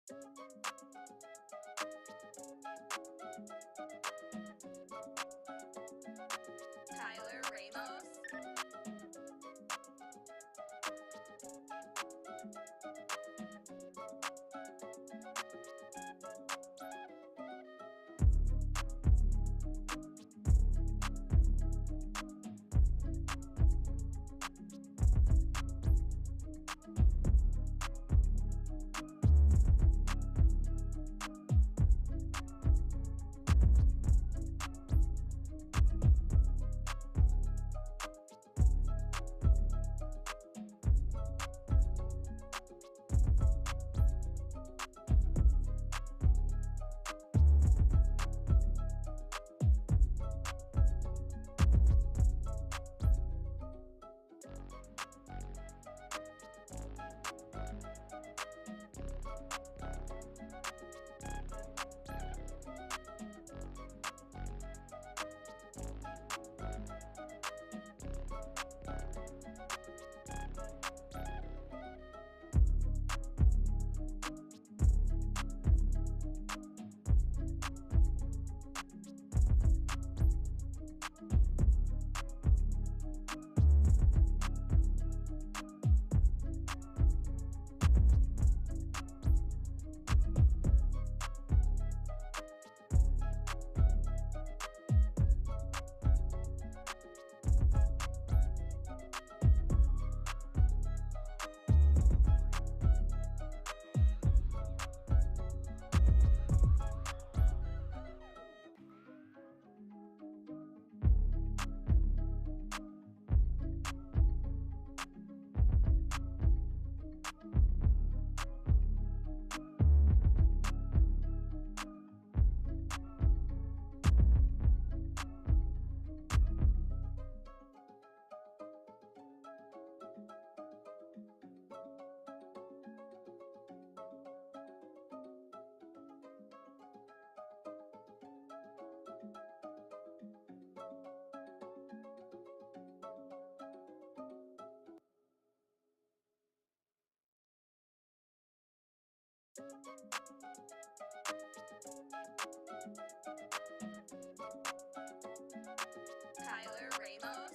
Tyler Ramos. Tyler Ramos.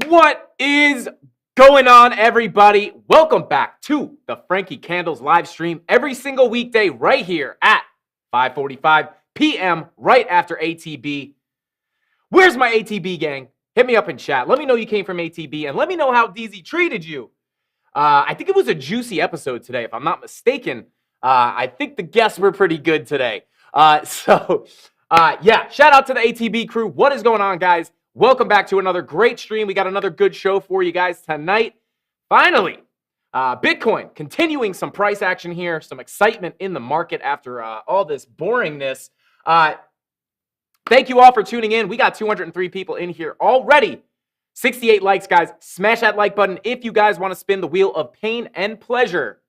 What is going on, everybody? Welcome back to the Frankie Candles live stream every single weekday right here at 5:45 p.m. right after ATB. Where's my ATB gang? Hit me up in chat. Let me know you came from ATB and let me know how DZ treated you. I think it was a juicy episode today, if I'm not mistaken. I think the guests were pretty good today. Yeah, shout out to the ATB crew. What is going on, guys? Welcome back to another great stream. We got another good show for you guys tonight. Finally, Bitcoin continuing some price action here, some excitement in the market after all this boringness. Thank you all for tuning in. We got 203 people in here already. 68 likes, guys. Smash that like button if you guys want to spin the wheel of pain and pleasure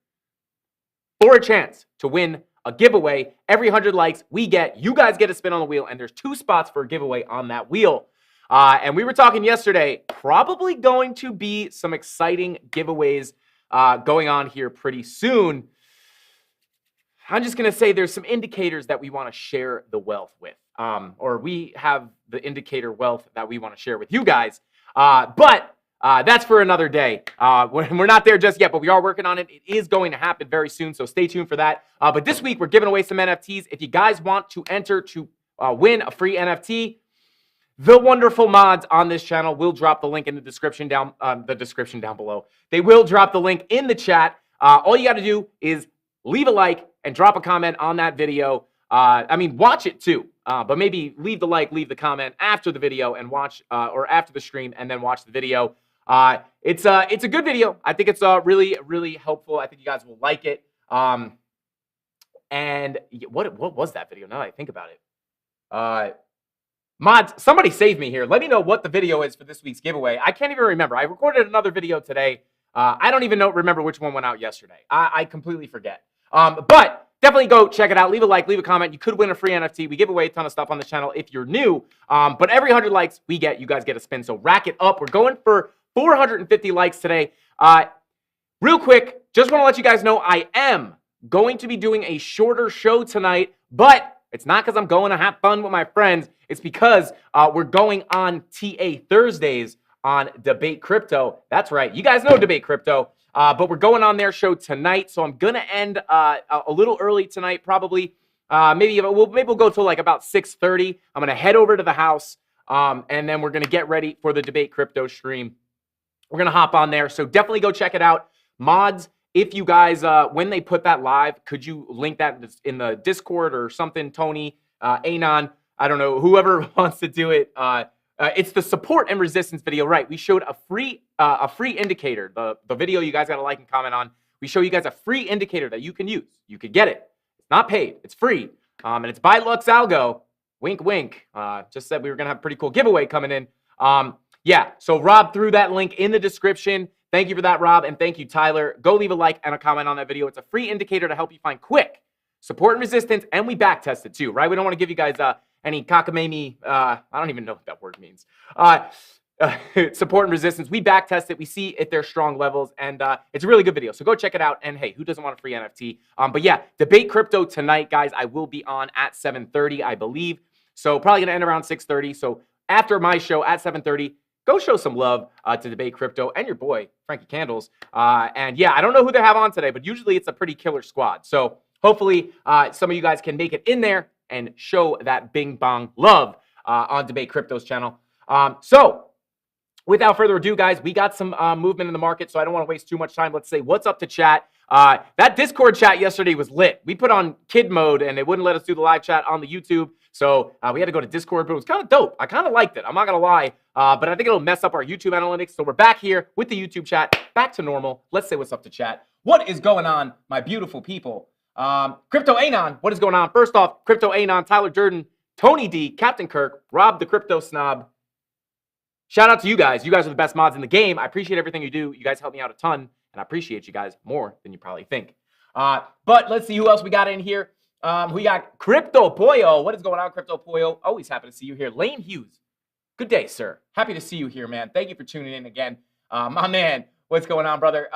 for a chance to win a giveaway. Every 100 likes you guys get a spin on the wheel, and there's 2 spots for a giveaway on that wheel. And we were talking yesterday, probably going to be some exciting giveaways going on here pretty soon. I'm just going to say there's some indicators that we want to share the wealth with. Or we have the indicator wealth that we want to share with you guys. But that's for another day. We're not there just yet, but we are working on it. It is going to happen very soon, so stay tuned for that. But this week, we're giving away some NFTs. If you guys want to enter to win a free NFT, the wonderful mods on this channel will drop the link in the description down below. They will drop the link in the chat. All you got to do is leave a like and drop a comment on that video. Watch it too. But maybe leave the like, leave the comment after the video and watch, or after the stream and then watch the video. It's a good video. I think it's really, really helpful. I think you guys will like it. And what was that video now that I think about it? Mods, somebody save me here. Let me know what the video is for this week's giveaway. I can't even remember. I recorded another video today. I don't even remember which one went out yesterday. I completely forget. But definitely go check it out. Leave a like, leave a comment. You could win a free NFT. We give away a ton of stuff on the channel if you're new. But every 100 likes you guys get a spin. So rack it up. We're going for 450 likes today. Real quick, just want to let you guys know I am going to be doing a shorter show tonight, but it's not because I'm going to have fun with my friends. It's because we're going on TA Thursdays on Debate Crypto. That's right. You guys know Debate Crypto. But we're going on their show tonight, so I'm going to end a little early tonight, probably. Maybe we'll go till like about 6:30. I'm going to head over to the house, and then we're going to get ready for the Debate Crypto stream. We're going to hop on there, so definitely go check it out. Mods, if you guys, when they put that live, could you link that in the Discord or something? Tony, Anon, I don't know, whoever wants to do it. It's the support and resistance video, right? We showed a free indicator, the video you guys got to like and comment on. We show you guys a free indicator that you can use. You could get it. It's not paid. It's free. And it's by Lux Algo. Wink, wink. Just said we were going to have a pretty cool giveaway coming in. Yeah, so Rob threw that link in the description. Thank you for that, Rob, and thank you, Tyler. Go leave a like and a comment on that video. It's a free indicator to help you find quick support and resistance, and we back test it too, right? We don't want to give you guys any cockamamie, I don't even know what that word means. Support and resistance. We back test it. We see if there's strong levels, and it's a really good video. So go check it out. And hey, who doesn't want a free NFT? But yeah, Debate Crypto tonight, guys. I will be on at 7:30, I believe. So probably gonna end around 6:30. So after my show at 7:30, go show some love to Debate Crypto and your boy Frankie Candles. And yeah, I don't know who they have on today, but usually it's a pretty killer squad. So hopefully some of you guys can make it in there and show that bing bong love on Debate Crypto's channel. So without further ado, guys, we got some movement in the market, so I don't want to waste too much time. Let's say what's up to chat. That Discord chat yesterday was lit. We put on kid mode, and they wouldn't let us do the live chat on the YouTube, so we had to go to Discord, but it was kind of dope. I kind of liked it. I'm not going to lie, but I think it'll mess up our YouTube analytics, so we're back here with the YouTube chat, back to normal. Let's say what's up to chat. What is going on, my beautiful people? Crypto Anon, what is going on? First off, Crypto Anon, Tyler Durden, Tony D, Captain Kirk, Rob the Crypto Snob. Shout out to you guys. You guys are the best mods in the game. I appreciate everything you do. You guys help me out a ton, and I appreciate you guys more than you probably think. But let's see who else we got in here. We got Crypto Pollo. What is going on, Crypto Pollo? Always happy to see you here. Lane Hughes. Good day, sir. Happy to see you here, man. Thank you for tuning in again. My man, what's going on, brother?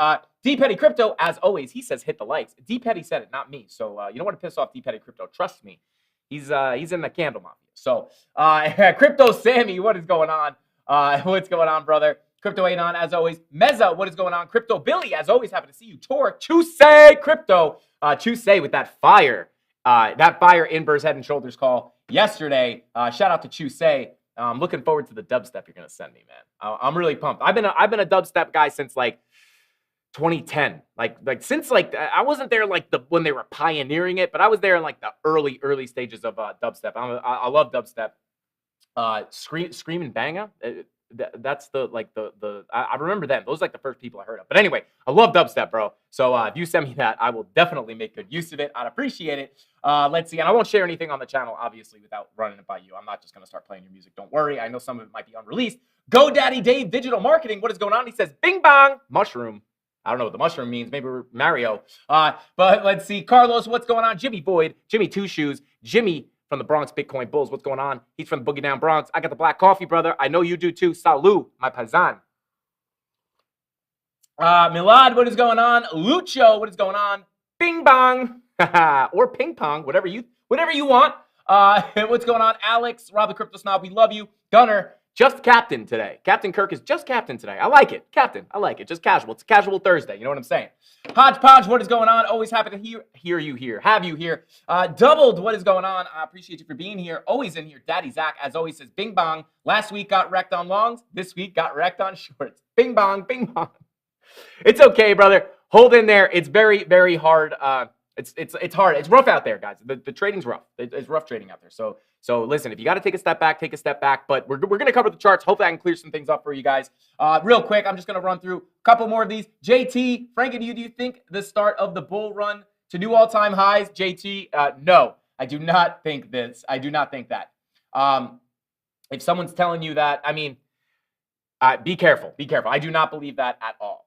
D Petty Crypto, as always, he says hit the likes. D Petty said it, not me. So you don't want to piss off D Petty Crypto. Trust me. He's in the CandleMafia. So Crypto Sammy, what is going on? What's going on, brother? Crypto Anon, as always. Meza, what is going on? Crypto Billy, as always, happy to see you. Tor, Chusei Crypto. Chusei with that fire inverse head and shoulders call yesterday. Shout out to Chusei. I'm looking forward to the dubstep you're gonna send me, man. I'm really pumped. I've been a dubstep guy since like 2010. Like since like I wasn't there like when they were pioneering it, but I was there in like the early stages of dubstep. I love dubstep. Scream and Banga. That's I remember them. Those are like the first people I heard of. But anyway, I love dubstep, bro. So if you send me that, I will definitely make good use of it. I'd appreciate it. Let's see. And I won't share anything on the channel, obviously, without running it by you. I'm not just going to start playing your music. Don't worry. I know some of it might be unreleased. GoDaddy Dave Digital Marketing. What is going on? He says, bing bong, mushroom. I don't know what the mushroom means. Maybe we're Mario. But let's see. Carlos, what's going on? Jimmy Boyd, Jimmy Two Shoes, Jimmy from the Bronx Bitcoin Bulls. What's going on? He's from the Boogie Down Bronx. I got the black coffee, brother. I know you do too. Salud, my paisan. Milad, what is going on? Lucho, what is going on? Bing bong. Or ping pong, whatever you want. What's going on? Alex, Rob the Crypto Snob, we love you. Gunner, just captain today. Captain Kirk is just captain today. I like it. Captain, I like it. Just casual. It's a casual Thursday. You know what I'm saying? Hodgepodge, what is going on? Always happy to hear you here. Have you here. Doubled, what is going on? I appreciate you for being here. Always in here. Daddy Zach, as always, says bing bong. Last week got wrecked on longs. This week got wrecked on shorts. Bing bong, bing bong. It's okay, brother. Hold in there. It's very, very hard. It's hard. It's rough out there, guys. The trading's rough. It's rough trading out there. So listen, if you got to take a step back, take a step back. But we're going to cover the charts. Hopefully, I can clear some things up for you guys. Real quick, I'm just going to run through a couple more of these. JT, Frankie, do you think the start of the bull run to new all-time highs? JT, no, I do not think this. I do not think that. If someone's telling you that, I mean, be careful. Be careful. I do not believe that at all.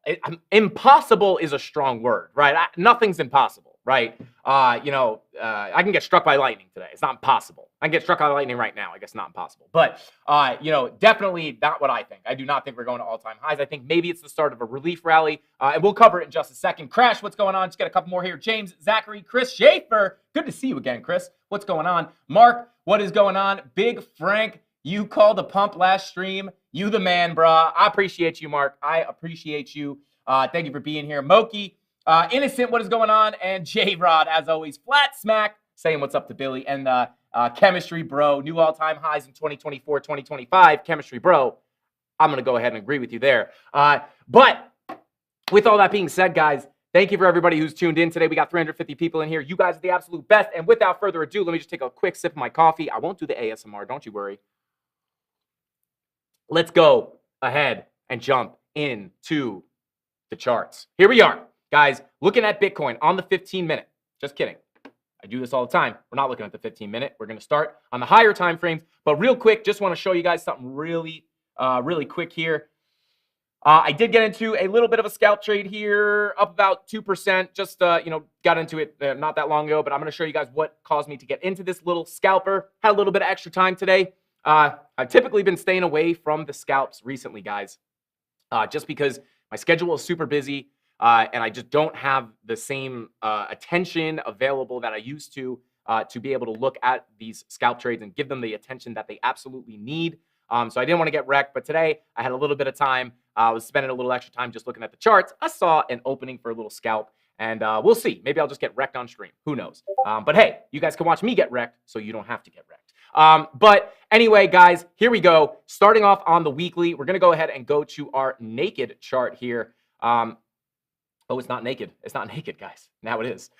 Impossible is a strong word, right? Nothing's impossible, right? I can get struck by lightning today. It's not impossible. I can get struck by lightning right now. I guess not impossible. But, definitely not what I think. I do not think we're going to all-time highs. I think maybe it's the start of a relief rally, and we'll cover it in just a second. Crash, what's going on? Just get a couple more here. James, Zachary, Chris Schaefer. Good to see you again, Chris. What's going on? Mark, what is going on? Big Frank, you called the pump last stream. You the man, brah. I appreciate you, Mark. I appreciate you. Thank you for being here. Moki, Innocent, what is going on? And J-Rod, as always, flat smack, saying what's up to Billy. And Chemistry Bro, new all-time highs in 2024, 2025. Chemistry Bro, I'm going to go ahead and agree with you there. But with all that being said, guys, thank you for everybody who's tuned in today. We got 350 people in here. You guys are the absolute best. And without further ado, let me just take a quick sip of my coffee. I won't do the ASMR. Don't you worry. Let's go ahead and jump into the charts. Here we are, guys, looking at Bitcoin on the 15-minute. Just kidding. I do this all the time. We're not looking at the 15-minute. We're going to start on the higher time frames. But real quick, just want to show you guys something really quick here. I did get into a little bit of a scalp trade here, up about 2%. Just, got into it not that long ago. But I'm going to show you guys what caused me to get into this little scalper. Had a little bit of extra time today. I've typically been staying away from the scalps recently, guys, just because my schedule is super busy and I just don't have the same attention available that I used to be able to look at these scalp trades and give them the attention that they absolutely need. So I didn't want to get wrecked, but today I had a little bit of time. I was spending a little extra time just looking at the charts. I saw an opening for a little scalp, and we'll see. Maybe I'll just get wrecked on stream. Who knows? But hey, you guys can watch me get wrecked, so you don't have to get wrecked. But anyway, guys, here we go. Starting off on the weekly, we're going to go ahead and go to our naked chart here. Oh, it's not naked. It's not naked, guys. Now it is.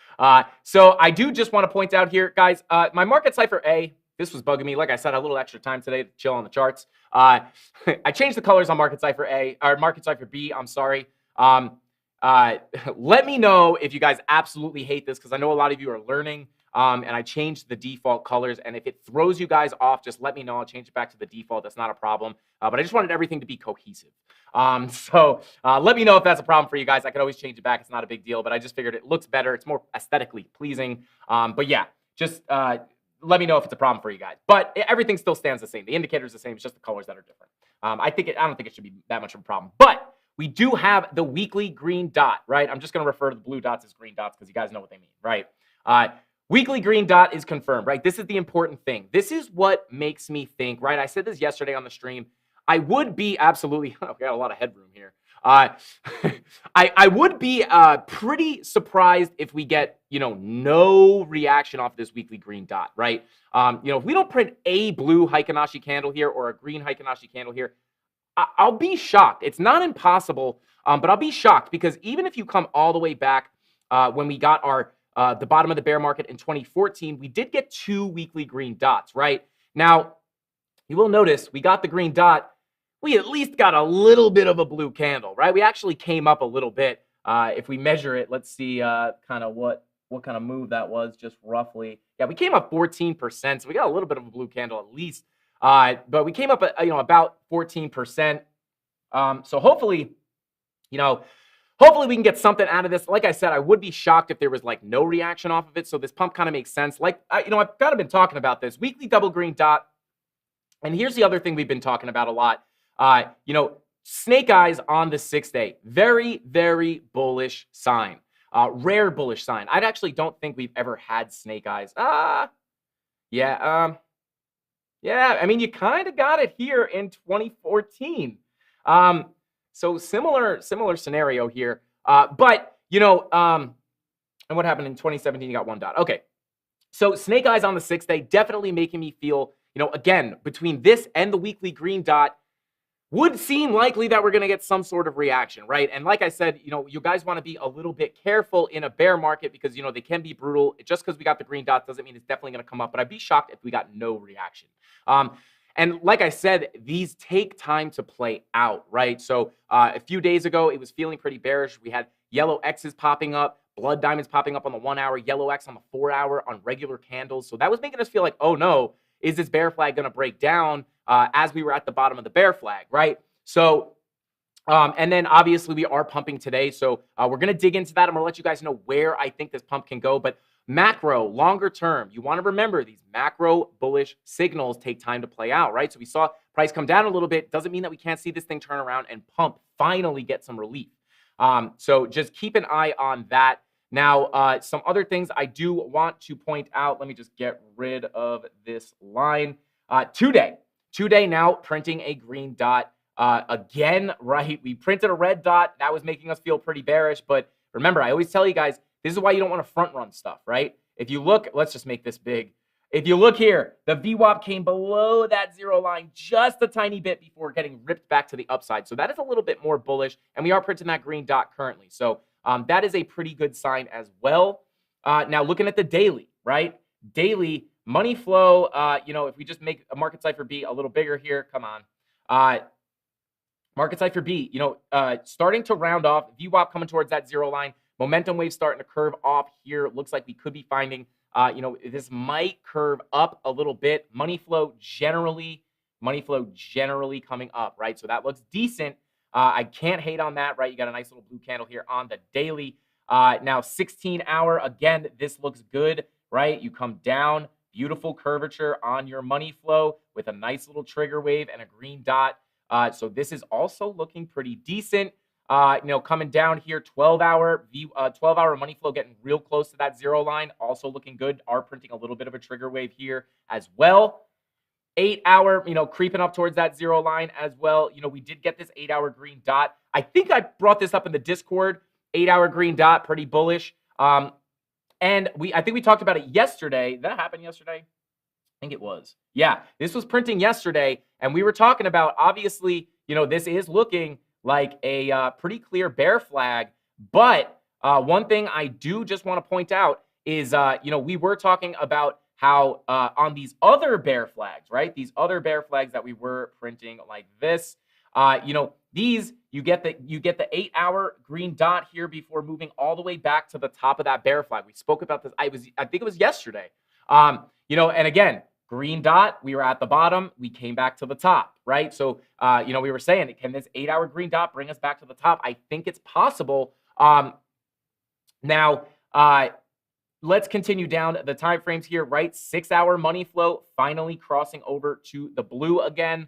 So I do just want to point out here, guys, my market cipher A, this was bugging me. Like I said, I had a little extra time today to chill on the charts. I changed the colors on market cipher A, or market cipher B, I'm sorry. Let me know if you guys absolutely hate this, because I know a lot of you are learning. And I changed the default colors. And if it throws you guys off, just let me know. I'll change it back to the default. That's not a problem. But I just wanted everything to be cohesive. So let me know if that's a problem for you guys. I could always change it back. It's not a big deal. But I just figured it looks better. It's more aesthetically pleasing. But yeah, just let me know if it's a problem for you guys. But everything still stands the same. The indicator is the same. It's just the colors that are different. I don't think it should be that much of a problem. But we do have the weekly green dot, right? I'm just going to refer to the blue dots as green dots because you guys know what they mean, right? Weekly green dot is confirmed, right? This is the important thing. This is what makes me think, right? I said this yesterday on the stream. I would be absolutely, we got a lot of headroom here. I would be pretty surprised if we get, no reaction off this weekly green dot, right? If we don't print a blue Heikinashi candle here or a green Heikinashi candle here, I'll be shocked. It's not impossible, but I'll be shocked because even if you come all the way back when we got our the bottom of the bear market in 2014, we did get 2 weekly green dots, right? Now, you will notice we got the green dot. We at least got a little bit of a blue candle, right? We actually came up a little bit. If we measure it, let's see kind of what kind of move that was, just roughly. Yeah, we came up 14%, so we got a little bit of a blue candle at least. But we came up, about 14%. So hopefully, hopefully we can get something out of this. Like I said, I would be shocked if there was like no reaction off of it. So this pump kind of makes sense. Like, I've kind of been talking about this weekly double green dot. And here's the other thing we've been talking about a lot. Snake eyes on the 6-day. Very, very bullish sign. Rare bullish sign. I actually don't think we've ever had snake eyes. Yeah. I mean, you kind of got it here in 2014. So similar scenario here. And what happened in 2017? You got one dot. Okay. So snake eyes on the 6-day definitely making me feel, again, between this and the weekly green dot, would seem likely that we're going to get some sort of reaction, right? And like I said, you guys want to be a little bit careful in a bear market because, they can be brutal. Just because we got the green dot doesn't mean it's definitely going to come up, but I'd be shocked if we got no reaction. And like I said, these take time to play out, right? So a few days ago, it was feeling pretty bearish. We had yellow X's popping up, blood diamonds popping up on the 1 hour, yellow X on the 4 hour on regular candles. So that was making us feel like, oh no, is this bear flag going to break down as we were at the bottom of the bear flag, right? So, and then obviously we are pumping today. So we're going to dig into that. I'm going to let you guys know where I think this pump can go. But macro, longer term, you want to remember these macro bullish signals take time to play out, right? So we saw price come down a little bit. Doesn't mean that we can't see this thing turn around and pump, finally get some relief. So just keep an eye on that. Now, some other things I do want to point out. Let me just get rid of this line. Today now printing a green dot again, right? We printed a red dot. That was making us feel pretty bearish. But remember, I always tell you guys, this is why you don't want to front run stuff, right? If you look, let's just make this big. If you look here, the VWAP came below that zero line just a tiny bit before getting ripped back to the upside. So that is a little bit more bullish. And we are printing that green dot currently. So that is a pretty good sign as well. Now looking at the daily, right? Daily money flow, if we just make a market cipher B a little bigger here, come on. Market cipher B, starting to round off, VWAP coming towards that zero line, momentum wave starting to curve off here. Looks like we could be finding, this might curve up a little bit. Money flow generally coming up, right? So that looks decent. I can't hate on that, right? You got a nice little blue candle here on the daily. Now 16 hour, again, this looks good, right? You come down, beautiful curvature on your money flow with a nice little trigger wave and a green dot. So this is also looking pretty decent. Coming down here, 12-hour money flow getting real close to that zero line, also looking good. Are printing a little bit of a trigger wave here as well. 8-hour, creeping up towards that zero line as well. We did get this 8-hour green dot. I think I brought this up in the Discord. 8-hour green dot, pretty bullish. And I think we talked about it yesterday. Did that happen yesterday? I think it was. Yeah, this was printing yesterday, and we were talking about, obviously, this is looking like a pretty clear bear flag. But one thing I do just want to point out is, we were talking about how on these other bear flags, right? These other bear flags that we were printing like this, these you get the 8-hour green dot here before moving all the way back to the top of that bear flag. We spoke about this. I think it was yesterday. And again, green dot, we were at the bottom, we came back to the top, right? So, we were saying, can this 8-hour green dot bring us back to the top? I think it's possible. Now, let's continue down the time frames here, right? 6-hour money flow finally crossing over to the blue again.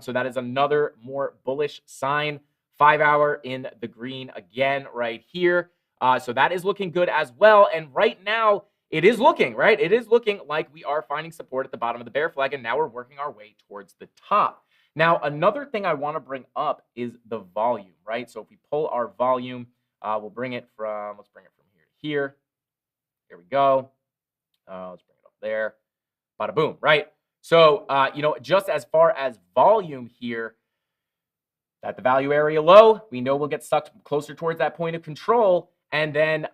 So that is another more bullish sign. 5-hour in the green again right here. So that is looking good as well. And right now, it is looking, right? It is looking like we are finding support at the bottom of the bear flag, and now we're working our way towards the top. Now, another thing I want to bring up is the volume, right? So if we pull our volume, let's bring it from here to here. Here we go. Let's bring it up there. Bada boom, right? So, just as far as volume here, at the value area low, we know we'll get stuck closer towards that point of control, and then,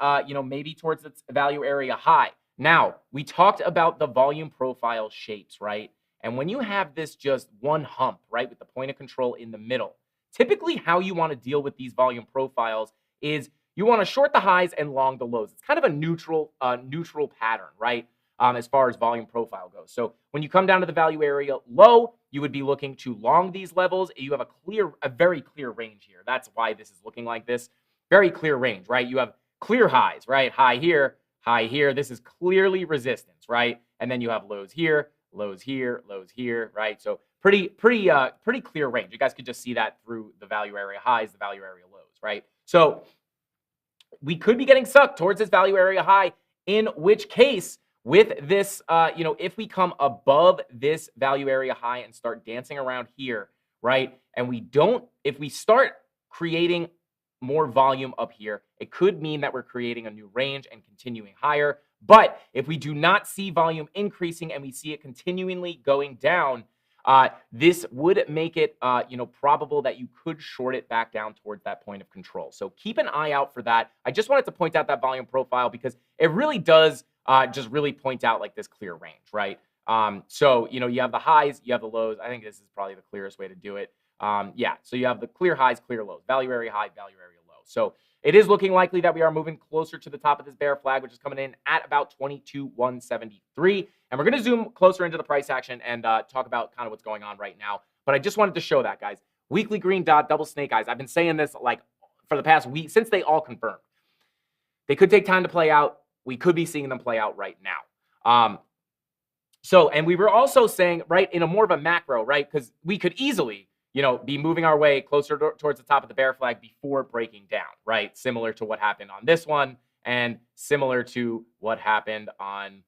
maybe towards its value area high. Now, we talked about the volume profile shapes, right? And when you have this just one hump, right, with the point of control in the middle, typically how you want to deal with these volume profiles is you want to short the highs and long the lows. It's kind of a neutral pattern, right? As far as volume profile goes. So when you come down to the value area low, you would be looking to long these levels. You have a very clear range here. That's why this is looking like this. very clear range, right? You have clear highs, right? High here, high here. This is clearly resistance, right? And then you have lows here, lows here, lows here, right? So pretty clear range. You guys could just see that through the value area highs, the value area lows, right? So we could be getting sucked towards this value area high, in which case with this, if we come above this value area high and start dancing around here, right? And if we start creating more volume up here, it could mean that we're creating a new range and continuing higher. But if we do not see volume increasing and we see it continually going down, this would make it, probable that you could short it back down towards that point of control. So keep an eye out for that. I just wanted to point out that volume profile because it really does just really point out like this clear range, right? So, you have the highs, you have the lows. I think this is probably the clearest way to do it. So you have the clear highs, clear lows, value area high, value area low. So it is looking likely that we are moving closer to the top of this bear flag, which is coming in at about 22,173. And we're going to zoom closer into the price action and talk about kind of what's going on right now. But I just wanted to show that, guys. Weekly green dot, double snake eyes. I've been saying this like for the past week since they all confirmed. They could take time to play out. We could be seeing them play out right now. And we were also saying, right, in a more of a macro, right, because we could easily, be moving our way closer towards the top of the bear flag before breaking down, right? Similar to what happened on this one and similar to what happened on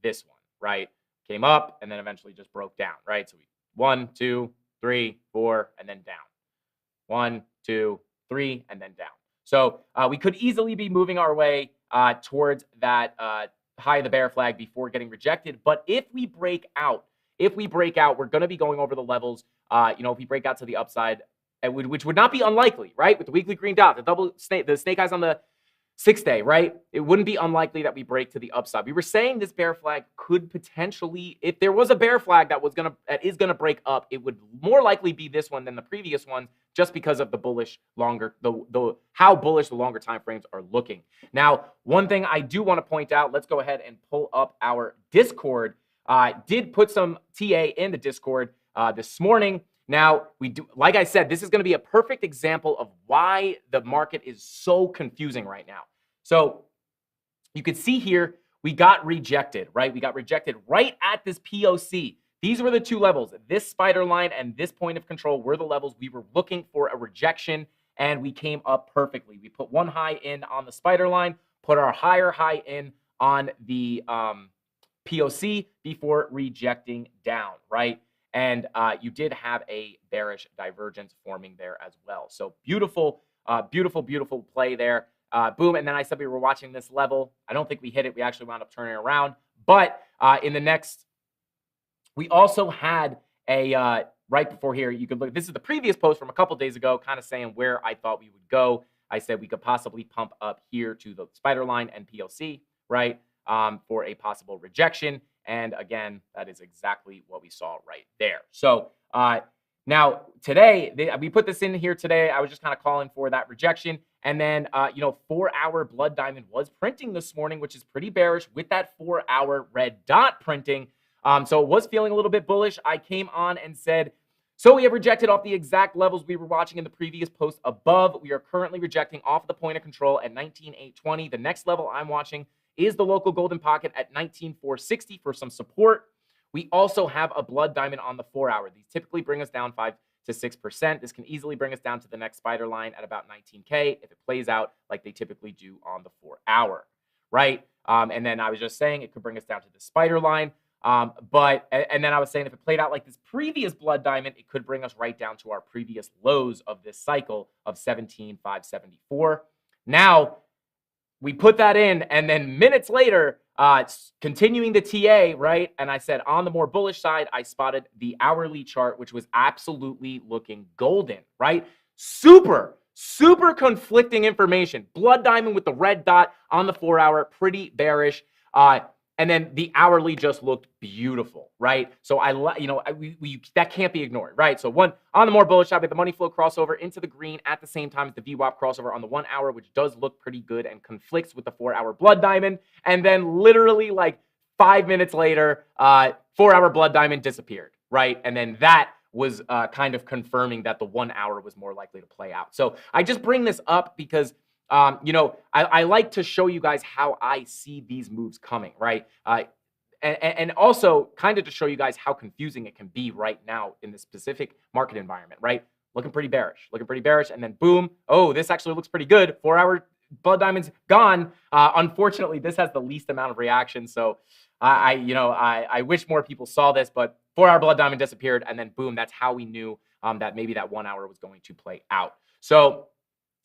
this one, right? Came up and then eventually just broke down, right? So we 1, 2, 3, 4, and then down. 1, 2, 3, and then down. So we could easily be moving our way towards that high of the bear flag before getting rejected. But if we break out, we're going to be going over the levels. If we break out to the upside, which would not be unlikely, right? With the weekly green dot, the snake eyes on the 6th day, right? It wouldn't be unlikely that we break to the upside. We were saying this bear flag could potentially, if there was a bear flag that is gonna break up, it would more likely be this one than the previous one, just because of the bullish how bullish the longer time frames are looking. Now, one thing I do want to point out, let's go ahead and pull up our Discord. Did put some TA in the Discord this morning. Now, like I said, this is going to be a perfect example of why the market is so confusing right now. So you can see here, we got rejected, right? We got rejected right at this POC. These were the two levels. This spider line and this point of control were the levels we were looking for a rejection, and we came up perfectly. We put one high in on the spider line, put our higher high in on the POC before rejecting down, right? And you did have a bearish divergence forming there as well. So beautiful, beautiful play there. Boom. And then I said we were watching this level. I don't think we hit it. We actually wound up turning around. But in the next, we also had a, right before here, you could look, this is the previous post from a couple days ago, kind of saying where I thought we would go. I said we could possibly pump up here to the spider line and POC, right, for a possible rejection. And again, that is exactly what we saw right there. So now today, we put this in here today. I was just kind of calling for that rejection. And then, 4-hour blood diamond was printing this morning, which is pretty bearish with that 4-hour red dot printing. So it was feeling a little bit bullish. I came on and said, so we have rejected off the exact levels we were watching in the previous post above. We are currently rejecting off the point of control at 19,820. The next level I'm watching is the local golden pocket at 19,460 for some support. We also have a blood diamond on the 4-hour. These typically bring us down 5 to 6%. This can easily bring us down to the next spider line at about 19K if it plays out like they typically do on the 4-hour, right? And then I was just saying it could bring us down to the spider line. And then I was saying if it played out like this previous blood diamond, it could bring us right down to our previous lows of this cycle of 17,574. Now, we put that in, and then minutes later, continuing the TA, right? And I said on the more bullish side, I spotted the hourly chart, which was absolutely looking golden, right? Super conflicting information. Blood diamond with the red dot on the 4-hour, pretty bearish. And then the hourly just looked beautiful, right? So that can't be ignored, right? So one on the more bullish side, with the money flow crossover into the green at the same time as the VWAP crossover on the 1-hour, which does look pretty good and conflicts with the 4-hour blood diamond. And then literally like 5 minutes later, 4-hour blood diamond disappeared, right? And then that was kind of confirming that the 1 hour was more likely to play out. So I just bring this up because I like to show you guys how I see these moves coming, right? And also kind of to show you guys how confusing it can be right now in this specific market environment, right? Looking pretty bearish, and then boom, oh, this actually looks pretty good. 4-hour blood diamonds gone. Unfortunately, this has the least amount of reaction, so I wish more people saw this, but 4-hour blood diamond disappeared, and then boom, that's how we knew that maybe that 1 hour was going to play out. So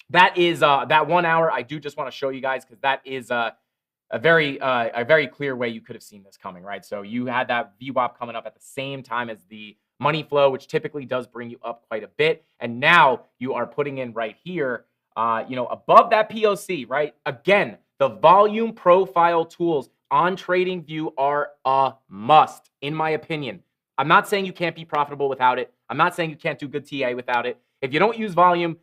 that is that 1 hour. I do just want to show you guys because that is a very clear way you could have seen this coming, right? So you had that VWAP coming up at the same time as the money flow, which typically does bring you up quite a bit, and now you are putting in right here, above that POC, right? Again, the volume profile tools on TradingView are a must, in my opinion. I'm not saying you can't be profitable without it. I'm not saying you can't do good TA without it. If you don't use volume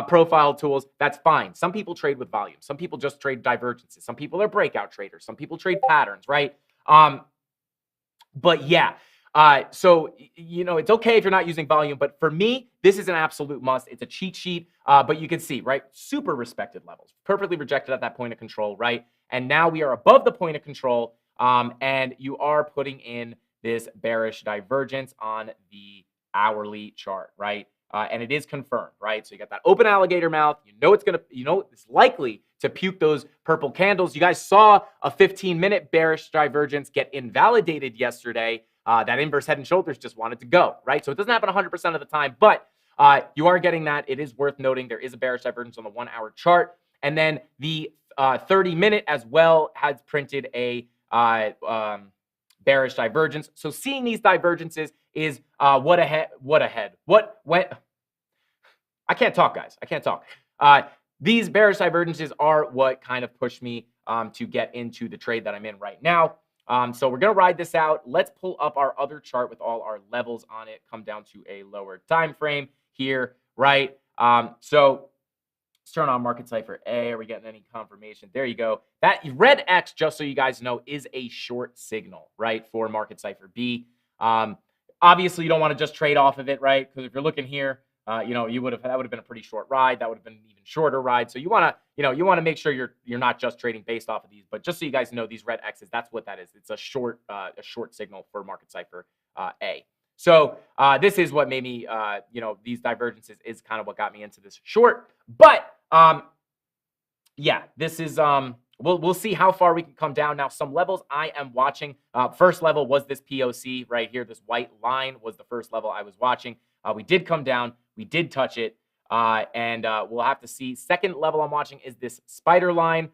profile tools, that's fine. Some people trade with volume. Some people just trade divergences. Some people are breakout traders. Some people trade patterns, right? But yeah, so it's okay if you're not using volume, but for me, this is an absolute must. It's a cheat sheet, but you can see, right? Super respected levels, perfectly rejected at that point of control, right? And now we are above the point of control, and you are putting in this bearish divergence on the hourly chart, right? And it is confirmed, right? So you got that open alligator mouth. It's likely to puke those purple candles. You guys saw a 15-minute bearish divergence get invalidated yesterday. That inverse head and shoulders just wanted to go, right? So it doesn't happen 100% of the time, but you are getting that. It is worth noting there is a bearish divergence on the 1 hour chart. And then the 30-minute as well has printed a bearish divergence. So seeing these divergences is what ahead. I can't talk, guys. I can't talk. These bearish divergences are what kind of pushed me to get into the trade that I'm in right now. So we're going to ride this out. Let's pull up our other chart with all our levels on it, come down to a lower time frame here, right? So let's turn on Market Cipher A. Are we getting any confirmation? There you go. That red X, just so you guys know, is a short signal, right, for Market Cipher B. Obviously, you don't want to just trade off of it, right? Because if you're looking here, that would have been a pretty short ride. That would have been an even shorter ride. So you want to make sure you're not just trading based off of these. But just so you guys know, these red X's, that's what that is. It's a short signal for Market Cipher A. So this is what made me, these divergences is kind of what got me into this short. But yeah, this is we'll see how far we can come down. Now, some levels I am watching. First level was this POC right here. This white line was the first level I was watching. We did come down. We did touch it. And we'll have to see. Second level I'm watching is this spider line.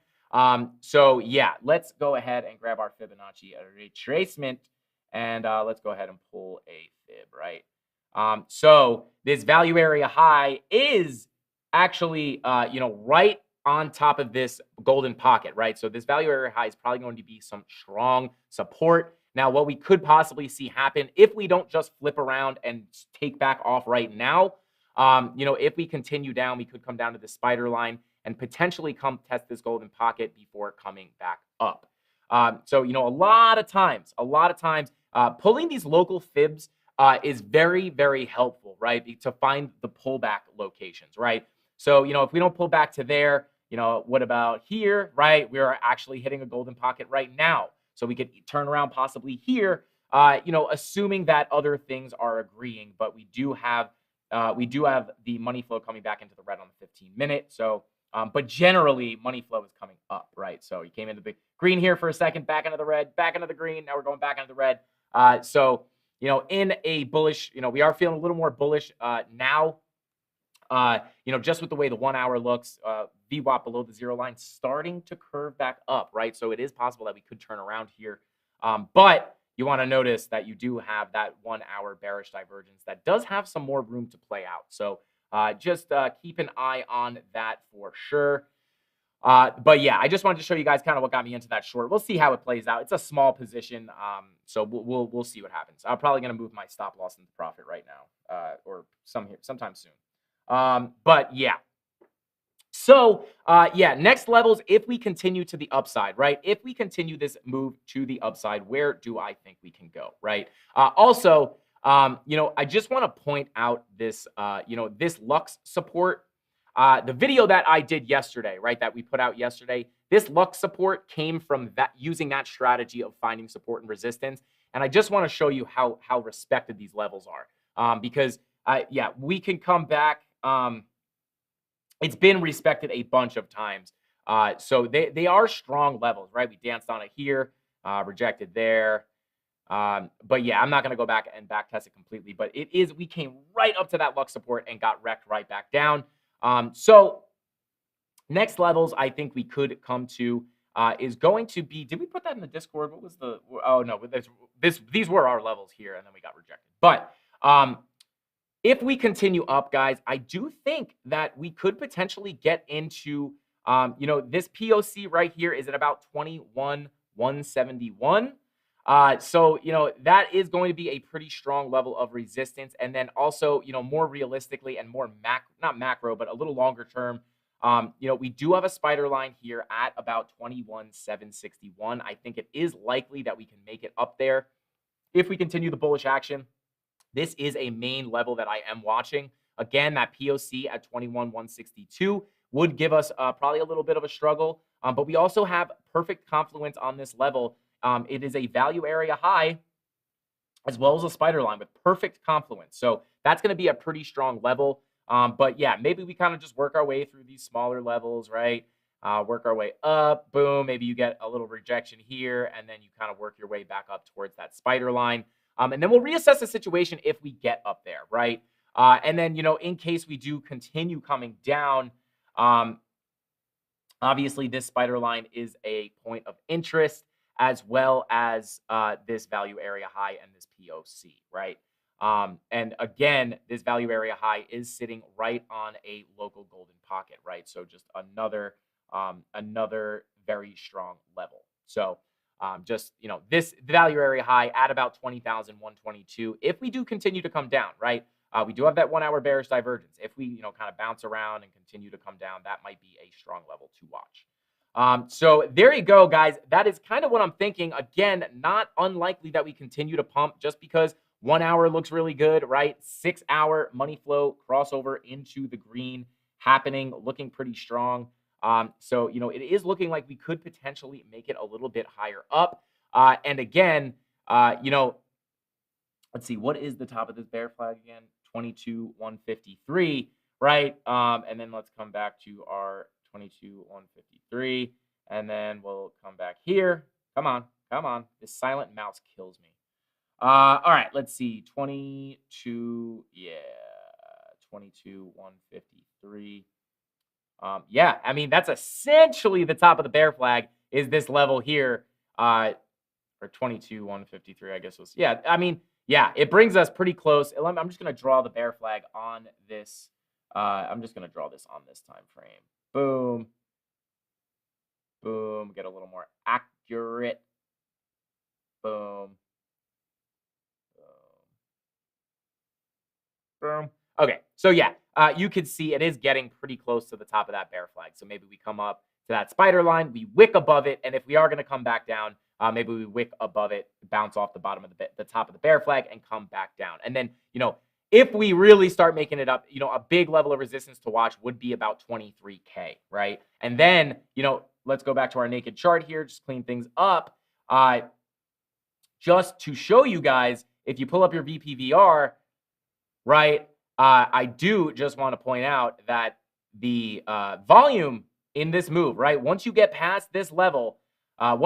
So yeah, let's go ahead and grab our Fibonacci retracement. And let's go ahead and pull a fib, right? So this value area high is actually, right on top of this golden pocket, right? So this value area high is probably going to be some strong support. Now, what we could possibly see happen if we don't just flip around and take back off right now, if we continue down, we could come down to the spider line and potentially come test this golden pocket before coming back up. So, a lot of times, pulling these local fibs is very, very helpful, right? To find the pullback locations, right? So, if we don't pull back to there, what about here, right? We are actually hitting a golden pocket right now. So we could turn around possibly here, assuming that other things are agreeing. But we do have the money flow coming back into the red on the 15-minute. So, but generally, money flow is coming up, right? So you came into the green here for a second, back into the red, back into the green. Now we're going back into the red. So, in a bullish, we are feeling a little more bullish now. Just with the way the 1 hour looks, VWAP below the zero line starting to curve back up, right? So it is possible that we could turn around here. But you want to notice that you do have that 1 hour bearish divergence that does have some more room to play out. So just keep an eye on that for sure. But yeah, I just wanted to show you guys kind of what got me into that short. We'll see how it plays out. It's a small position, so we'll see what happens. I'm probably going to move my stop loss into profit right now, or sometime soon. But yeah. So, next levels, if we continue to the upside, right? If we continue this move to the upside, where do I think we can go, right? Also, I just want to point out this, this Lux support. The video that I did yesterday, right, that we put out yesterday, this Lux support came from that using that strategy of finding support and resistance. And I just want to show you how respected these levels are, because yeah, we can come back. It's been respected a bunch of times. So they are strong levels, right? We danced on it here, rejected there. But yeah, I'm not going to go back and back test it completely, but we came right up to that Lux support and got wrecked right back down. So next levels I think we could come to is going to be, did we put that in the Discord? What was oh no, these were our levels here and then we got rejected. But if we continue up, guys, I do think that we could potentially get into, this POC right here is at about 21,171. So, that is going to be a pretty strong level of resistance. And then also, more realistically and more not macro, but a little longer term, we do have a spider line here at about 21,761. I think it is likely that we can make it up there if we continue the bullish action. This is a main level that I am watching. Again, that POC at 21,162 would give us probably a little bit of a struggle. But we also have perfect confluence on this level. It is a value area high as well as a spider line with perfect confluence. So that's going to be a pretty strong level. But yeah, maybe we kind of just work our way through these smaller levels, right? Work our way up, boom. Maybe you get a little rejection here, and then you kind of work your way back up towards that spider line. And then we'll reassess the situation if we get up there, right? And then, in case we do continue coming down, obviously this spider line is a point of interest as well as this value area high and this POC, right? And again, this value area high is sitting right on a local golden pocket, right? So just another very strong level. So this value area high at about 20,122. If we do continue to come down, right? We do have that 1 hour bearish divergence. If we, kind of bounce around and continue to come down, that might be a strong level to watch. So there you go, guys. That is kind of what I'm thinking. Again, not unlikely that we continue to pump just because 1 hour looks really good, right? 6 hour money flow crossover into the green happening, looking pretty strong. So, it is looking like we could potentially make it a little bit higher up. And again, let's see, what is the top of this bear flag again? 22,153, right? And then let's come back to our 22,153, and then we'll come back here. Come on. This silent mouse kills me. All right, let's see. 22,153. Yeah, I mean, that's essentially the top of the bear flag is this level here, or 22,153, I guess was. Yeah, I mean, yeah, it brings us pretty close. I'm just going to draw the bear flag on this. I'm just going to draw this on this time frame. Boom. Boom. Get a little more accurate. Boom. Boom. Okay, so yeah, you can see it is getting pretty close to the top of that bear flag. So maybe we come up to that spider line, we wick above it, and if we are going to come back down, maybe we wick above it, bounce off the bottom of the top of the bear flag, and come back down. And then, if we really start making it up, a big level of resistance to watch would be about 23K, right? And then, let's go back to our naked chart here, just clean things up. Just to show you guys, if you pull up your VPVR, right, I do just want to point out that the volume in this move, right, once you get past this level of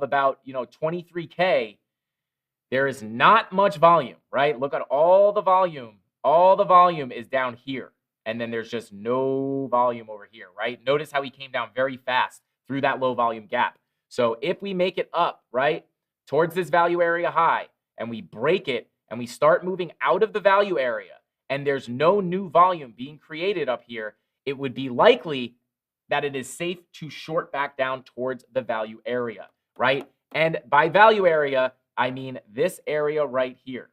about, 23K, there is not much volume, right? Look at all the volume. All the volume is down here. And then there's just no volume over here, right? Notice how he came down very fast through that low volume gap. So if we make it up, right, towards this value area high, and we break it, and we start moving out of the value area, and there's no new volume being created up here, it would be likely that it is safe to short back down towards the value area, right? And by value area, I mean this area right here.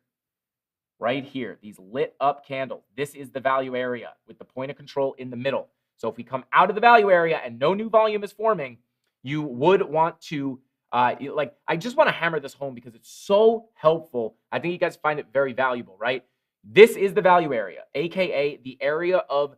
Right here, these lit up candles. This is the value area with the point of control in the middle. So if we come out of the value area and no new volume is forming, you would want to Like, I just want to hammer this home because it's so helpful. I think you guys find it very valuable, right? This is the value area, aka the area of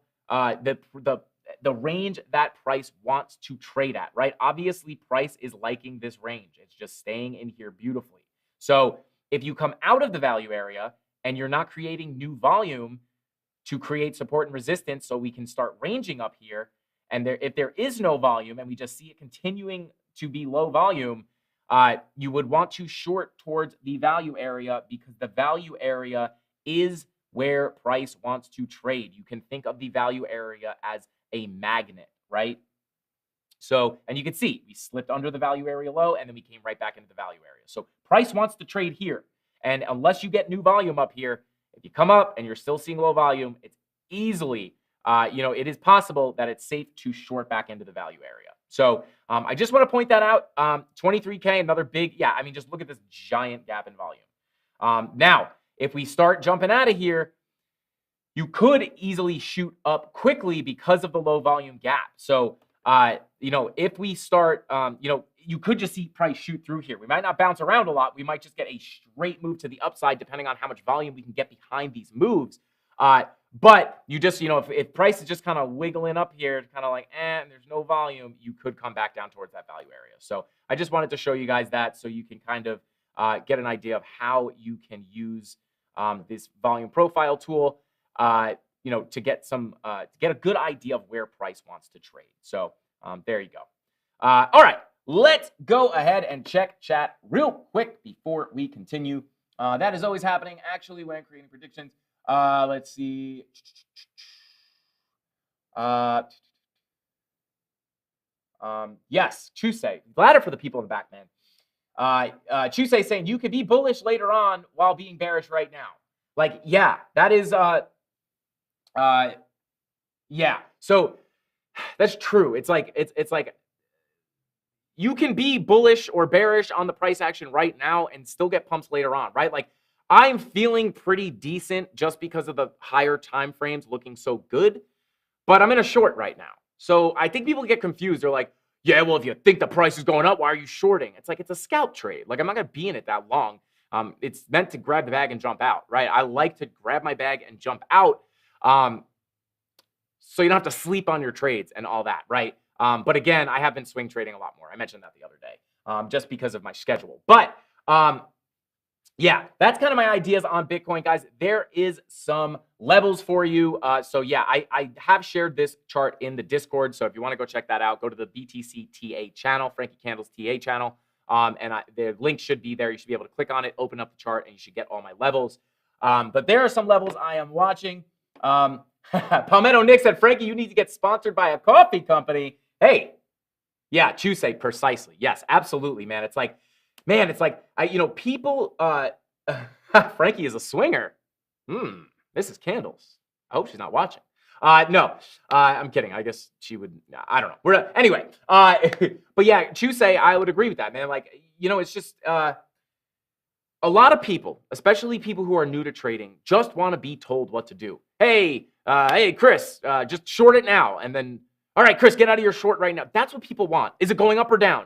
the range that price wants to trade at, right? Obviously, price is liking this range. It's just staying in here beautifully. So if you come out of the value area and you're not creating new volume to create support and resistance so we can start ranging up here, and if there is no volume and we just see it continuing to be low volume, you would want to short towards the value area because the value area is where price wants to trade. You can think of the value area as a magnet, right? So, and you can see we slipped under the value area low and then we came right back into the value area. So price wants to trade here. And unless you get new volume up here, if you come up and you're still seeing low volume, it's easily, it is possible that it's safe to short back into the value area. So I just want to point that out. 23K, another big, just look at this giant gap in volume. Now, if we start jumping out of here, you could easily shoot up quickly because of the low volume gap. So, if we start, you could just see price shoot through here. We might not bounce around a lot. We might just get a straight move to the upside, depending on how much volume we can get behind these moves. But you just, if price is just kind of wiggling up here, kind of like, and there's no volume, you could come back down towards that value area. So I just wanted to show you guys that so you can kind of get an idea of how you can use this volume profile tool, to get a good idea of where price wants to trade. So there you go. All right, let's go ahead and check chat real quick before we continue. That is always happening actually when creating predictions. Let's see. Yes, Chusei. Gladder for the people in the back, man. Chusei saying you could be bullish later on while being bearish right now. Like, yeah, that is yeah. So that's true. It's like you can be bullish or bearish on the price action right now and still get pumps later on, right? Like, I'm feeling pretty decent just because of the higher time frames looking so good, but I'm in a short right now. So I think people get confused. They're like, yeah, well, if you think the price is going up, why are you shorting? It's like, it's a scalp trade. Like, I'm not going to be in it that long. It's meant to grab the bag and jump out, right? I like to grab my bag and jump out. So you don't have to sleep on your trades and all that, right? But again, I have been swing trading a lot more. I mentioned that the other day, just because of my schedule. But yeah, that's kind of my ideas on Bitcoin, guys. There is some levels for you. So yeah, I have shared this chart in the Discord. So if you want to go check that out, go to the BTC TA channel, Frankie Candles TA channel. The link should be there. You should be able to click on it, open up the chart, and you should get all my levels. But there are some levels I am watching. Palmetto Nick said, Frankie, you need to get sponsored by a coffee company. Hey, yeah, Chusei, precisely. Yes, absolutely, man. It's like, people, Frankie is a swinger. This is Candles. I hope she's not watching. No, I'm kidding. I guess she would, I don't know. Anyway, but yeah, Chusei, I would agree with that, man. Like, it's just, a lot of people, especially people who are new to trading, just want to be told what to do. Hey, Chris, just short it now. And then, all right, Chris, get out of your short right now. That's what people want. Is it going up or down?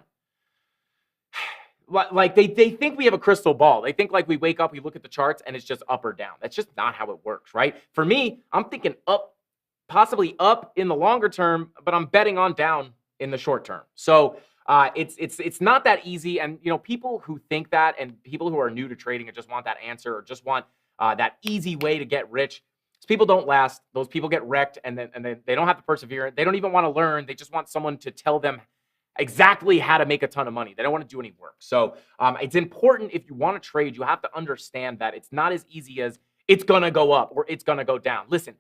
Like, they think we have a crystal ball. They think like we wake up, we look at the charts, and it's just up or down. That's just not how it works, right? For me, I'm thinking up, possibly up in the longer term, but I'm betting on down in the short term. So it's not that easy. And people who think that, and people who are new to trading and just want that answer, or just want that easy way to get rich, those people don't last. Those people get wrecked, and then they don't have to persevere. They don't even want to learn. They just want someone to tell them exactly how to make a ton of money. They don't want to do any work. So it's important, if you want to trade, you have to understand that it's not as easy as it's going to go up or it's going to go down. Listen,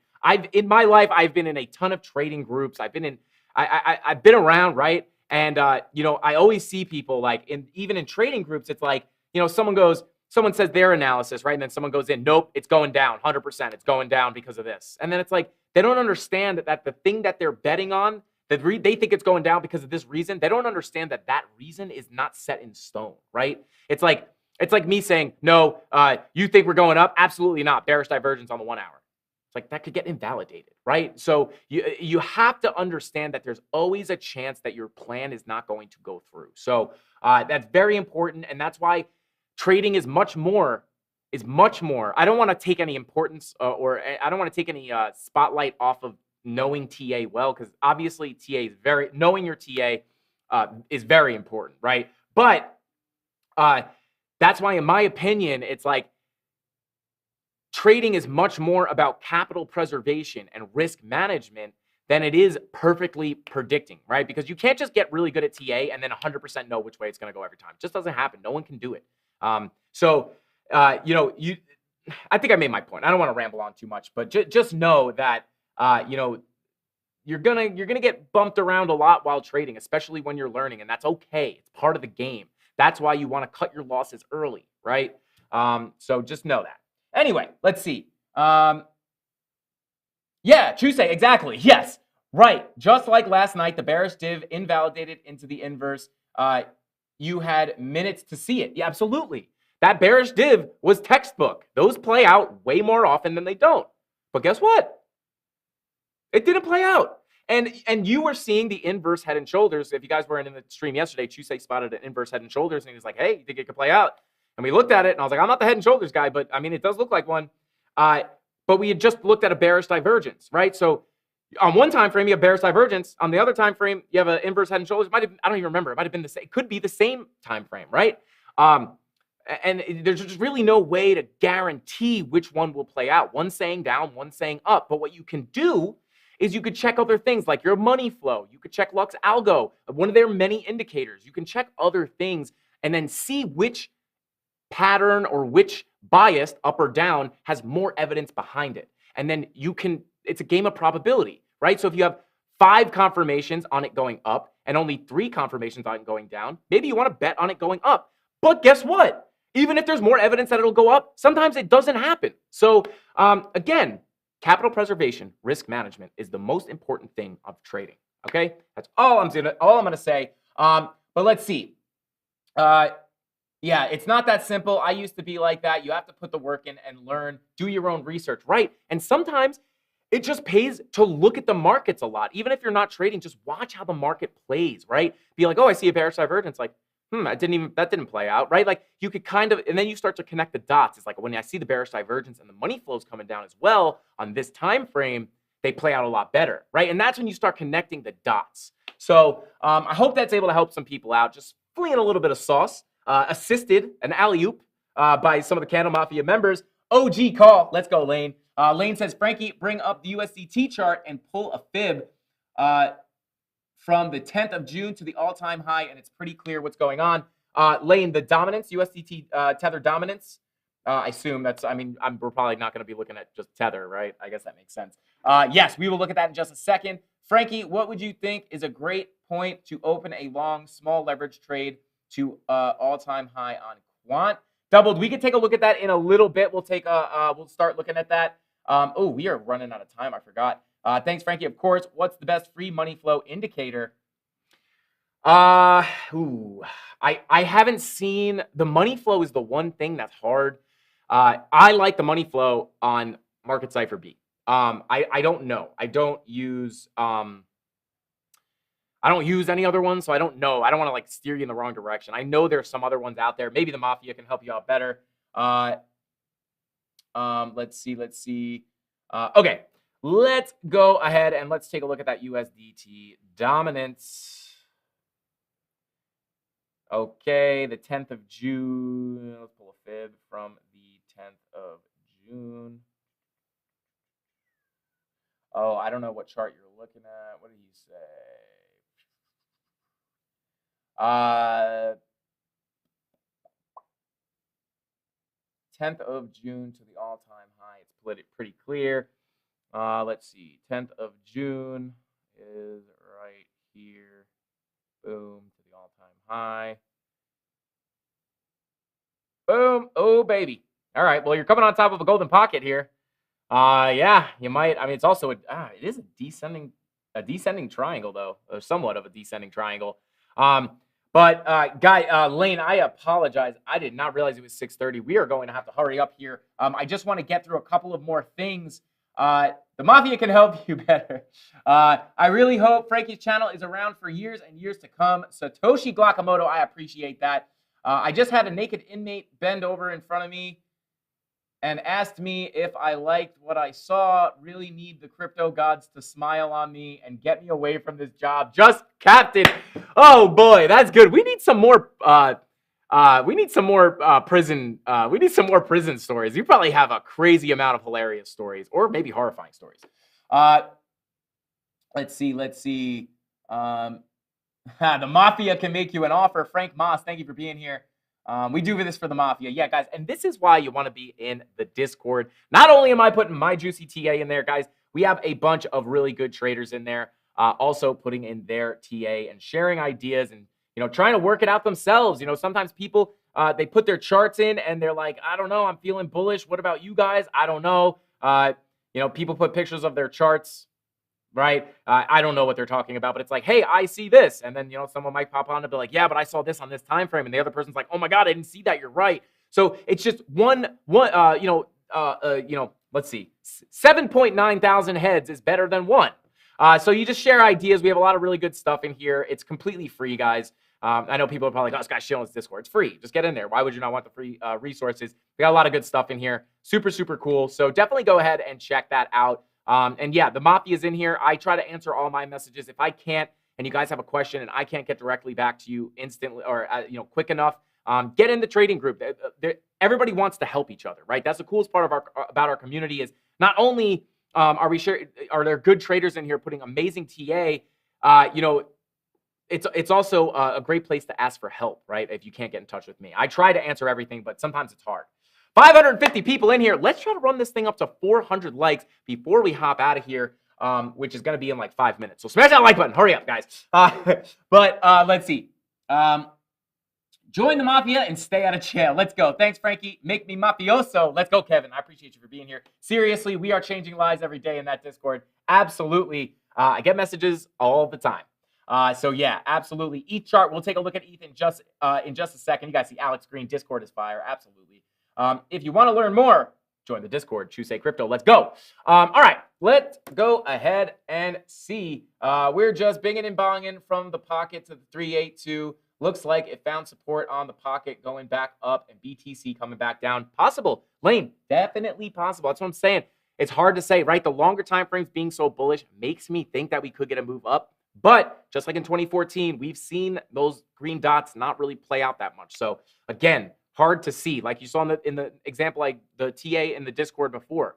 in my life, I've been in a ton of trading groups. I've been around, right? And I always see people like even in trading groups, it's like, someone says their analysis, right? And then someone goes in, nope, it's going down 100%. It's going down because of this. And then it's like, they don't understand that the thing that they're betting on, they think it's going down because of this reason. They don't understand that reason is not set in stone, right? It's like me saying, no, you think we're going up? Absolutely not. Bearish divergence on the 1 hour. It's like that could get invalidated, right? So you have to understand that there's always a chance that your plan is not going to go through. So that's very important, and that's why trading is much more. I don't want to take any importance or I don't want to take any spotlight off of knowing TA well, because obviously knowing your TA is very important, right? But that's why, in my opinion, it's like trading is much more about capital preservation and risk management than it is perfectly predicting, right? Because you can't just get really good at TA and then 100% know which way it's going to go every time. It just doesn't happen. No one can do it. I think I made my point. I don't want to ramble on too much, but just know that, you're gonna get bumped around a lot while trading, especially when you're learning, and that's okay. It's part of the game. That's why you want to cut your losses early, right? So just know that. Anyway, let's see. Yeah, Chusei, exactly. Yes, right. Just like last night, the bearish div invalidated into the inverse. You had minutes to see it. Yeah, absolutely. That bearish div was textbook. Those play out way more often than they don't. But guess what? It didn't play out. And you were seeing the inverse head and shoulders. If you guys weren't in the stream yesterday, Chusei spotted an inverse head and shoulders, and he was like, hey, you think it could play out? And we looked at it, and I was like, I'm not the head and shoulders guy, but I mean, it does look like one. But we had just looked at a bearish divergence, right? So on one time frame, you have bearish divergence. On the other time frame, you have an inverse head and shoulders. I don't even remember. It might have been the same. It could be the same time frame, right? And there's just really no way to guarantee which one will play out. One saying down, one saying up. But what you can do is you could check other things like your money flow. You could check Lux Algo, one of their many indicators. You can check other things and then see which pattern or which bias, up or down, has more evidence behind it. And then it's a game of probability, right? So if you have 5 confirmations on it going up and only 3 confirmations on it going down, maybe you want to bet on it going up. But guess what? Even if there's more evidence that it'll go up, sometimes it doesn't happen. So again, capital preservation, risk management is the most important thing of trading. Okay, that's all I'm gonna say. But let's see. Yeah, it's not that simple. I used to be like that. You have to put the work in and learn, do your own research, right? And sometimes it just pays to look at the markets a lot. Even if you're not trading, just watch how the market plays, right? Be like, oh, I see a bearish divergence. Like, that didn't play out, right? Like you could kind of, and then you start to connect the dots. It's like when I see the bearish divergence and the money flows coming down as well on this time frame, they play out a lot better, right? And that's when you start connecting the dots. So I hope that's able to help some people out. Just fleeing a little bit of sauce. Assisted an alley-oop by some of the CandleMafia members. OG call. Let's go, Lane. Lane says, Frankie, bring up the USDT chart and pull a fib from the 10th of June to the all-time high, and it's pretty clear what's going on. Lane, the dominance, USDT tether dominance, I assume we're probably not going to be looking at just tether, right? I guess that makes sense. Yes, we will look at that in just a second. Frankie, what would you think is a great point to open a long, small leverage trade to all-time high on quant? Doubled. We can take a look at that in a little bit. We'll start looking at that. We are running out of time. I forgot. Thanks, Frankie. Of course. What's the best free money flow indicator? I haven't seen the money flow. Is the one thing that's hard. I like the money flow on Market Cipher B. I don't know. I don't use any other ones, so I don't know. I don't want to steer you in the wrong direction. I know there's some other ones out there. Maybe the Mafia can help you out better. Let's see. Okay, let's go ahead and let's take a look at that USDT dominance. Okay, the 10th of June. Let's pull a fib from the 10th of June. Oh, I don't know what chart you're looking at. What did he say? 10th of June to the all-time high. It's pretty clear. Let's see. 10th of June is right here. Boom, to the all-time high. Boom. Oh, baby. All right. Well, you're coming on top of a golden pocket here. Yeah, you might. I mean, it's also it is a descending triangle, though, or somewhat of a descending triangle. But Lane, I apologize. I did not realize it was 6:30. We are going to have to hurry up here. I just want to get through a couple of more things The Mafia can help you better. I really hope Frankie's channel is around for years and years to come. Satoshi Glakamoto, I appreciate that. I just had a naked inmate bend over in front of me and asked me if I liked what I saw. Really need the crypto gods to smile on me and get me away from this job. Just Captain. Oh boy, that's good. We need some more. We need some more prison. We need some more prison stories. You probably have a crazy amount of hilarious stories, or maybe horrifying stories. Let's see. The Mafia can make you an offer. Frank Moss, thank you for being here. We do this for the Mafia. Yeah, guys, and this is why you want to be in the Discord. Not only am I putting my juicy TA in there, guys, we have a bunch of really good traders in there, also putting in their TA and sharing ideas and, trying to work it out themselves. Sometimes people, they put their charts in and they're like, I don't know, I'm feeling bullish. What about you guys? I don't know. People put pictures of their charts, right? I don't know what they're talking about, but it's like, hey, I see this. And then, someone might pop on and be like, yeah, but I saw this on this time frame. And the other person's like, oh my God, I didn't see that. You're right. So it's just let's see, 7.9 thousand heads is better than one. So you just share ideas. We have a lot of really good stuff in here. It's completely free, guys. I know people are probably like, oh, this guy's shilling his Discord. It's free. Just get in there. Why would you not want the free resources? We got a lot of good stuff in here. Super, super cool. So definitely go ahead and check that out. And yeah, the Mafia is in here. I try to answer all my messages. If I can't, and you guys have a question and I can't get directly back to you instantly or quick enough, get in the trading group. Everybody wants to help each other, right? That's the coolest part of about our community is not only are there good traders in here putting amazing TA, it's also a great place to ask for help, right? If you can't get in touch with me. I try to answer everything, but sometimes it's hard. 550 people in here. Let's try to run this thing up to 400 likes before we hop out of here, which is going to be in like 5 minutes. So smash that like button. Hurry up, guys. But let's see. Join the Mafia and stay out of jail. Let's go. Thanks, Frankie. Make me mafioso. Let's go, Kevin. I appreciate you for being here. Seriously, we are changing lives every day in that Discord. Absolutely. I get messages all the time. So yeah, absolutely. ETH chart. We'll take a look at ETH in just a second. You guys see Alex Green. Discord is fire. Absolutely. If you want to learn more, join the Discord. Choose Crypto. Let's go. All right, let's go ahead and see. We're just binging and bonging from the pocket to the 382. Looks like it found support on the pocket going back up and BTC coming back down. Possible. Lane, definitely possible. That's what I'm saying. It's hard to say, right? The longer time frames being so bullish makes me think that we could get a move up. But just like in 2014, we've seen those green dots not really play out that much. So again, hard to see. Like you saw in the example, like the TA in the Discord before.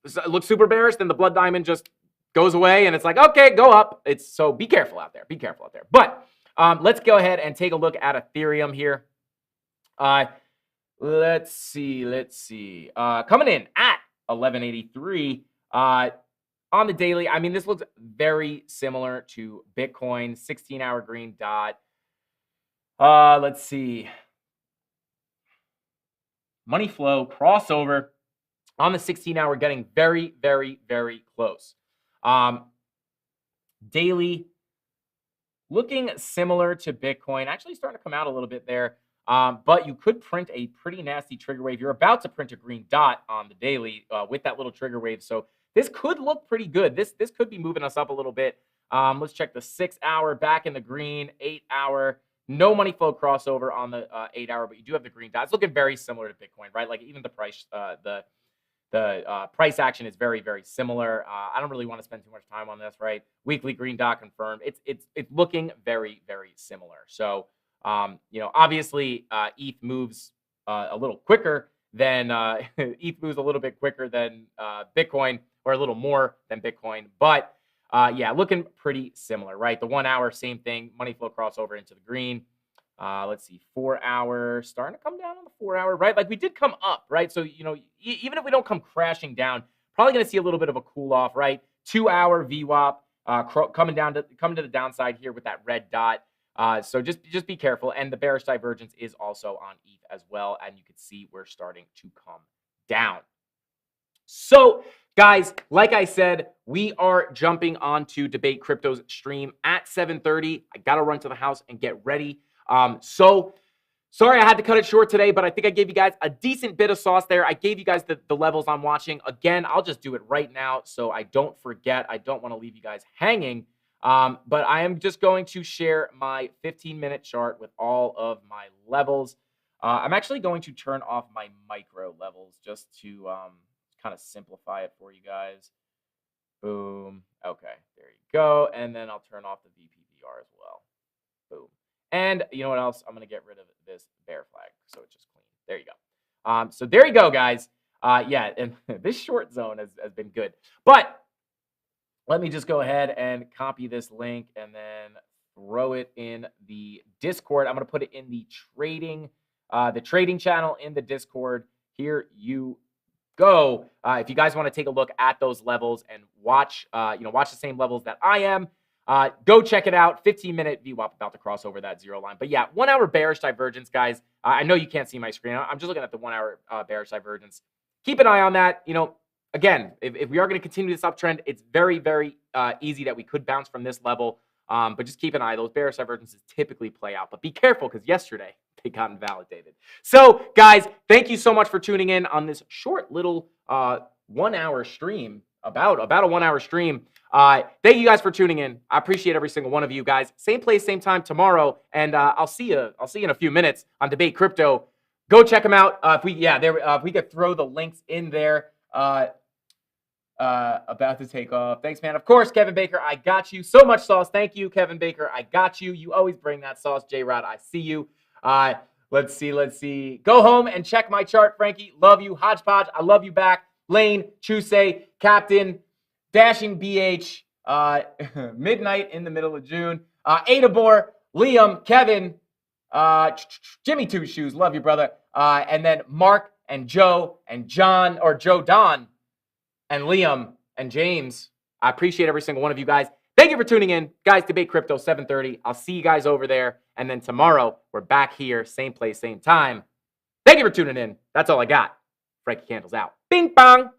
It looks super bearish, then the blood diamond just goes away, and it's like, okay, go up. So be careful out there. Be careful out there. But let's go ahead and take a look at Ethereum here. Let's see. Coming in at 1183 on the daily. I mean, this looks very similar to Bitcoin. 16-hour green dot. Let's see. Money flow crossover on the 16-hour getting very, very, very close. Daily looking similar to Bitcoin, actually starting to come out a little bit there. But you could print a pretty nasty trigger wave. You're about to print a green dot on the daily with that little trigger wave. So this could look pretty good. This could be moving us up a little bit. Let's check the 6-hour back in the green, 8-hour. No money flow crossover on the 8-hour, but you do have the green dot. It's looking very similar to Bitcoin, right? Like even the price, price action is very, very similar. I don't really want to spend too much time on this, right? Weekly green dot confirmed. It's looking very, very similar. So obviously ETH moves a little quicker than ETH moves a little bit quicker than Bitcoin, or a little more than Bitcoin, but yeah, looking pretty similar, right? The 1 hour, same thing. Money flow crossover into the green. Let's see, 4 hour starting to come down on the 4 hour, right? Like we did come up, right? So, even if we don't come crashing down, probably going to see a little bit of a cool off, right? 2 hour VWAP coming to the downside here with that red dot. So just be careful. And the bearish divergence is also on ETH as well. And you can see we're starting to come down. So guys, like I said, we are jumping onto Debate Crypto's stream at 7:30. I got to run to the house and get ready. So Sorry I had to cut it short today, but I think I gave you guys a decent bit of sauce there. I gave you guys the levels I'm watching. Again, I'll just do it right now so I don't forget. I don't want to leave you guys hanging. But I am just going to share my 15-minute chart with all of my levels. I'm actually going to turn off my micro levels just to kind of simplify it for you guys. Boom. Okay, there you go. And then I'll turn off the VPVR as well. Boom. And you know what else? I'm going to get rid of this bear flag so it's just clean. There you go. So there you go, guys. Yeah, and this short zone has been good. But let me just go ahead and copy this link and then throw it in the Discord. I'm going to put it in the trading channel in the Discord. Here you go. If you guys want to take a look at those levels and watch the same levels that I am, go check it out. 15-minute VWAP about to cross over that zero line. But yeah, 1 hour bearish divergence, guys. I know you can't see my screen. I'm just looking at the 1 hour bearish divergence. Keep an eye on that. Again, if we are going to continue this uptrend, it's very, very easy that we could bounce from this level. But just keep an eye. Those bearish divergences typically play out. But be careful because yesterday they got invalidated. So, guys, thank you so much for tuning in on this short little 1 hour stream. About a 1 hour stream. Thank you guys for tuning in. I appreciate every single one of you guys. Same place, same time tomorrow, and I'll see you in a few minutes on Debate Crypto. Go check them out. If we could throw the links in there. About to take off. Thanks, man. Of course, Kevin Baker, I got you. So much sauce. Thank you, Kevin Baker. I got you. You always bring that sauce, J-Rod. I see you. Let's see. Go home and check my chart, Frankie. Love you. Hodgepodge, I love you back. Lane, Chusei, Captain, Dashing BH, Midnight in the middle of June, Adabor, Liam, Kevin, Jimmy Two Shoes, love you, brother. And then Mark and Joe and John, or Joe Don, and Liam and James. I appreciate every single one of you guys. Thank you for tuning in. Guys, Debate Crypto, 7:30. I'll see you guys over there. And then tomorrow, we're back here, same place, same time. Thank you for tuning in. That's all I got. Frankie Candles out. Bing bong.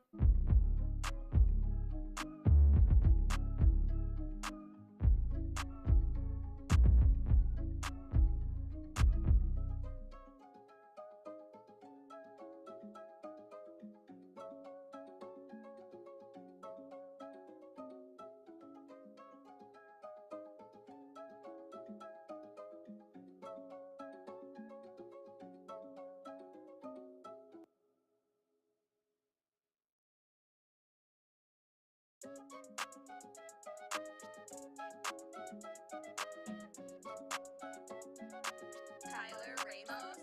Tyler Ramos.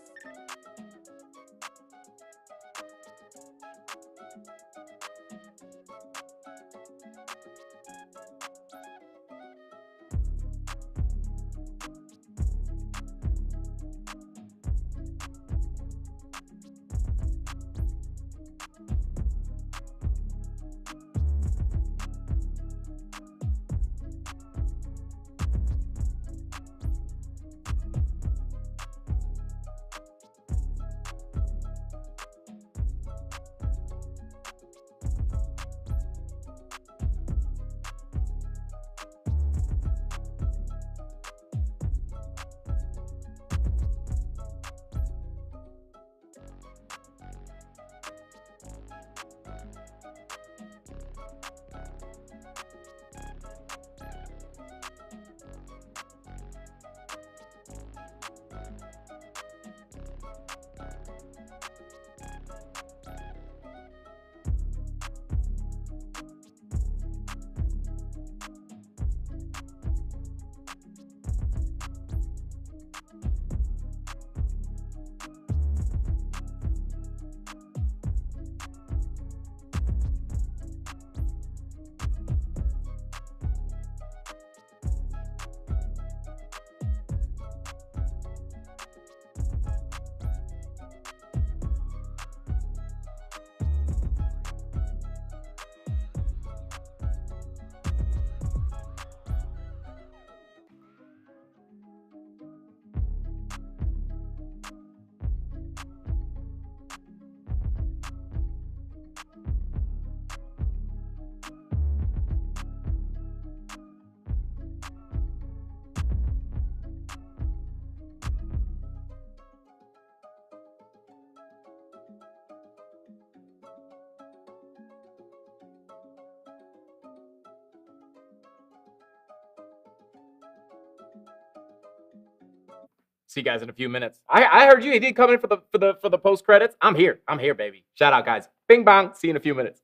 See you guys in a few minutes. I heard you. He did come in for the post credits. I'm here. I'm here, baby. Shout out, guys. Bing bong. See you in a few minutes.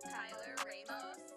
Tyler Ramos.